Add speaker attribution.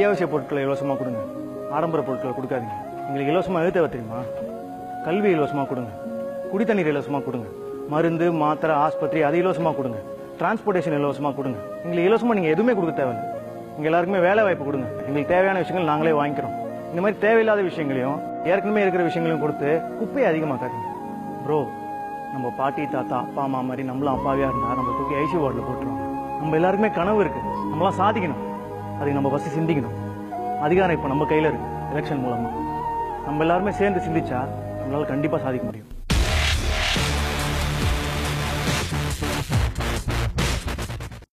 Speaker 1: அத்தியாவசிய பொருட்களை இலவசமாக கொடுங்க. ஆடம்பர பொருட்களை கொடுக்காதீங்க. எங்களுக்கு இலவசமாக எது தேவை தெரியுமா? கல்வி இலவசமாக கொடுங்க, குடித்தண்ணீர் இலவசமாக கொடுங்க, மருந்து மாத்திரை ஆஸ்பத்திரி அது இலவசமாக கொடுங்க, டிரான்ஸ்போர்டேஷன் இலவசமாக கொடுங்க. எங்களுக்கு இலவசமாக நீங்கள் எதுவுமே கொடுக்க தேவையில்லை. எங்கள் எல்லாருக்குமே வேலை வாய்ப்பு கொடுங்க. எங்களுக்கு தேவையான விஷயங்கள் நாங்களே வாங்கிக்கிறோம். இந்த மாதிரி தேவையில்லாத விஷயங்களையும் ஏற்கனவே இருக்கிற விஷயங்களையும் கொடுத்து குப்பையை அதிகமாக்காதீங்க. ப்ரோ, நம்ம பாட்டி தாத்தா அப்பா அம்மா மாதிரி நம்மளும் அப்பாவியா இருந்தா நம்ம தூக்கி ஐசி வார்டில் போட்டுருவாங்க. நம்ம எல்லாருக்குமே கனவு இருக்கு, நம்மளாம் சாதிக்கணும். அதுக்கு நம்ம ஃபர்ஸ்ட் சிந்திக்கணும். அதிகாரம் இப்போ நம்ம கையில் இருக்கு. எலெக்ஷன் மூலமா நம்ம எல்லாருமே சேர்ந்து சிந்திச்சா நம்மளால கண்டிப்பா சாதிக்க முடியும்.